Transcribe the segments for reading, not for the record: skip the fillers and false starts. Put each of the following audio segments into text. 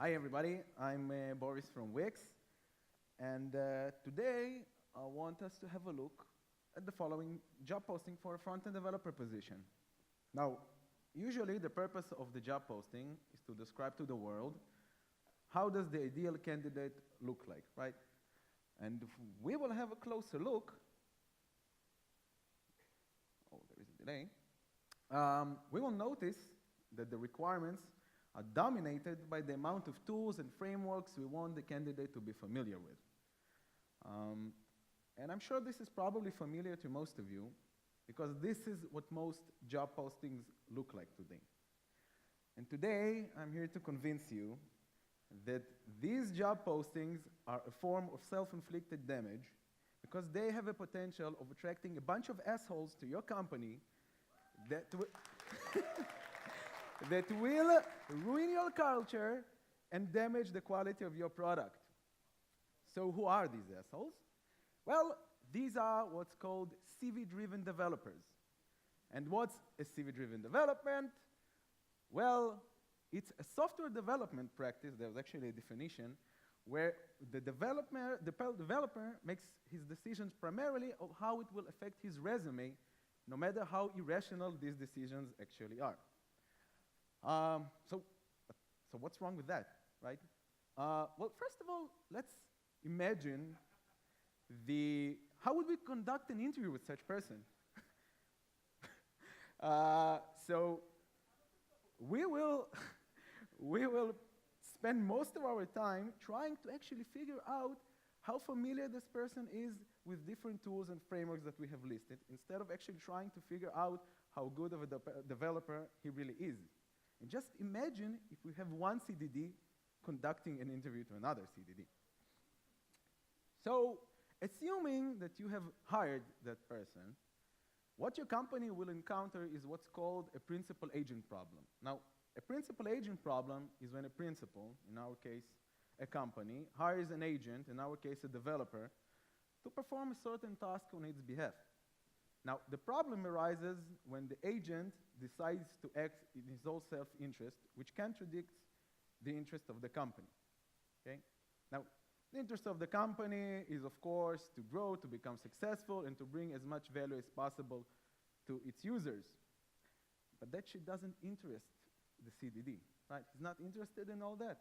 Hi, everybody. I'm Boris from Wix, and today I want us to have a look at the following job posting for a front-end developer position. Now, usually the purpose of the job posting is to describe to the world how does the ideal candidate look like, right? And we will have a closer look. Oh, there is a delay. We will notice that the requirements are dominated by the amount of tools and frameworks we want the candidate to be familiar with. And I'm sure this is probably familiar to most of you, because this is what most job postings look like today. And today, I'm here to convince you that these job postings are a form of self-inflicted damage because they have a potential of attracting a bunch of assholes to your company that that will ruin your culture and damage the quality of your product. So who are these assholes? Well, these are what's called CV-driven developers. And what's a CV-driven development? Well, it's a software development practice, there's actually a definition, where the developer makes his decisions primarily of how it will affect his resume, no matter how irrational these decisions actually are. So what's wrong with that, right? Well, first of all, let's imagine how would we conduct an interview with such person? So we will spend most of our time trying to actually figure out how familiar this person is with different tools and frameworks that we have listed, instead of actually trying to figure out how good of a developer he really is. And just imagine if we have one CDD conducting an interview to another CDD. So, assuming that you have hired that person, what your company will encounter is what's called a principal-agent problem. Now, a principal-agent problem is when a principal, in our case, a company, hires an agent, in our case, a developer, to perform a certain task on its behalf. Now, the problem arises when the agent decides to act in his own self-interest, which contradicts the interest of the company, okay? Now, the interest of the company is, of course, to grow, to become successful, and to bring as much value as possible to its users. But that shit doesn't interest the CDD, right? He's not interested in all that.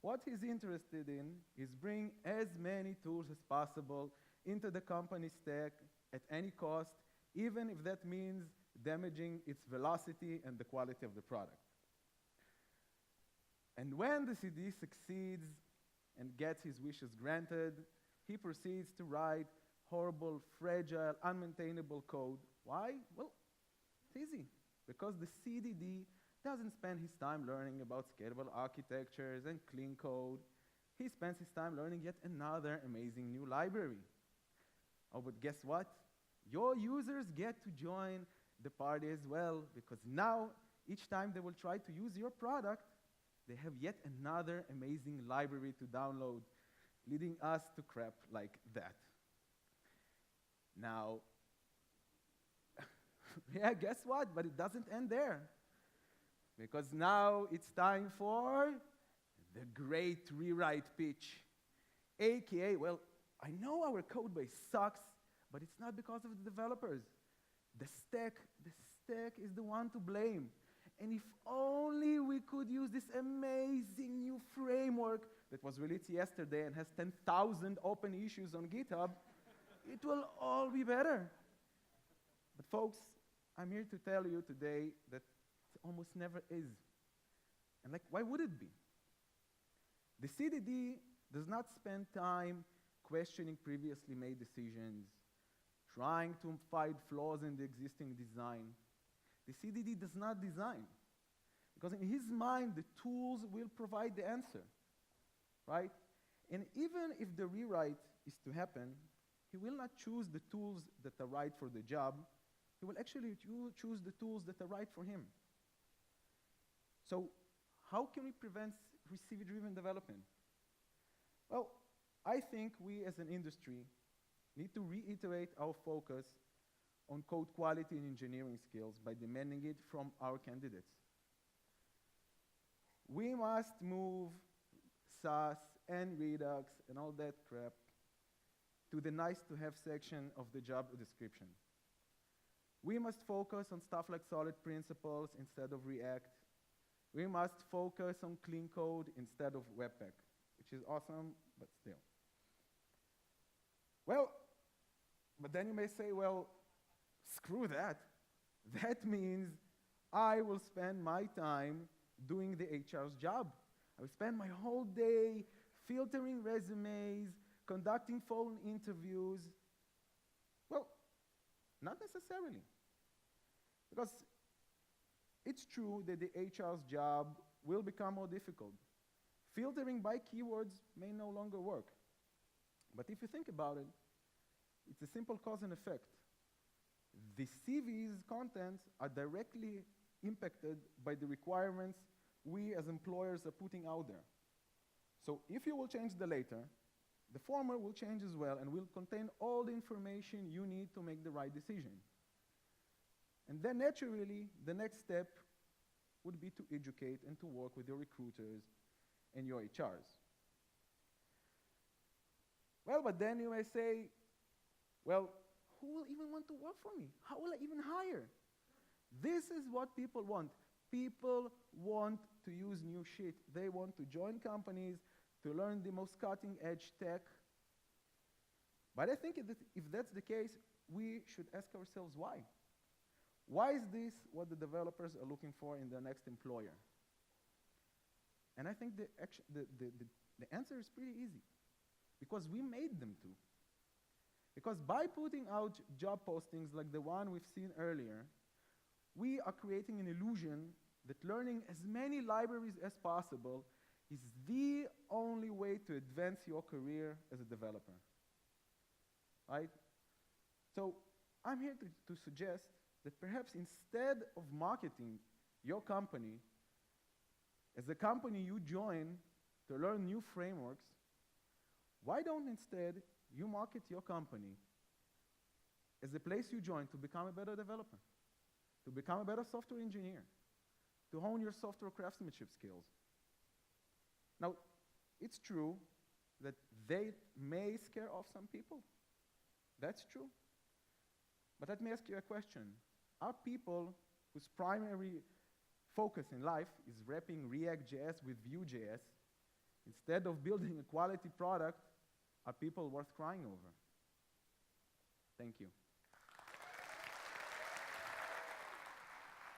What he's interested in is bring as many tools as possible into the company stack at any cost, even if that means damaging its velocity and the quality of the product. And when the CD succeeds and gets his wishes granted, he proceeds to write horrible, fragile, unmaintainable code. Why? Well, it's easy. Because the CDD doesn't spend his time learning about scalable architectures and clean code. He spends his time learning yet another amazing new library. Oh, but guess what? Your users get to join the party as well, because now, each time they will try to use your product, they have yet another amazing library to download, leading us to crap like that. Now, yeah, guess what? But it doesn't end there. Because now it's time for the great rewrite pitch. AKA, well, I know our code base sucks, but it's not because of the developers. The stack is the one to blame. And if only we could use this amazing new framework that was released yesterday and has 10,000 open issues on GitHub, it will all be better. But folks, I'm here to tell you today that it almost never is. And like, why would it be? The CDD does not spend time questioning previously made decisions, trying to find flaws in the existing design. The CDD does not design. Because in his mind, the tools will provide the answer, right? And even if the rewrite is to happen, he will not choose the tools that are right for the job. He will actually choose the tools that are right for him. So how can we prevent CV-driven development? Well, I think we as an industry need to reiterate our focus on code quality and engineering skills by demanding it from our candidates. We must move SAS and Redux and all that crap to the nice-to-have section of the job description. We must focus on stuff like solid principles instead of React. We must focus on clean code instead of Webpack, which is awesome, but still. Well, but then you may say, well, screw that. That means I will spend my time doing the HR's job. I will spend my whole day filtering resumes, conducting phone interviews. Well, not necessarily. Because it's true that the HR's job will become more difficult. Filtering by keywords may no longer work. But if you think about it, it's a simple cause and effect. The CV's contents are directly impacted by the requirements we as employers are putting out there. So if you will change the later, the former will change as well and will contain all the information you need to make the right decision. And then naturally, the next step would be to educate and to work with your recruiters and your HRs. Well, but then you may say, well, who will even want to work for me? How will I even hire? This is what people want. People want to use new shit. They want to join companies to learn the most cutting-edge tech. But I think if that's the case, we should ask ourselves why. Why is this what the developers are looking for in their next employer? And I think the answer is pretty easy. Because we made them to. Because by putting out job postings like the one we've seen earlier, we are creating an illusion that learning as many libraries as possible is the only way to advance your career as a developer. Right? So I'm here to suggest that perhaps instead of marketing your company as a company you join to learn new frameworks, why don't instead you market your company as a place you join to become a better developer, to become a better software engineer, to hone your software craftsmanship skills? Now, it's true that they may scare off some people. That's true. But let me ask you a question. Are people whose primary focus in life is wrapping React.js with Vue.js, instead of building a quality product, are people worth crying over? Thank you.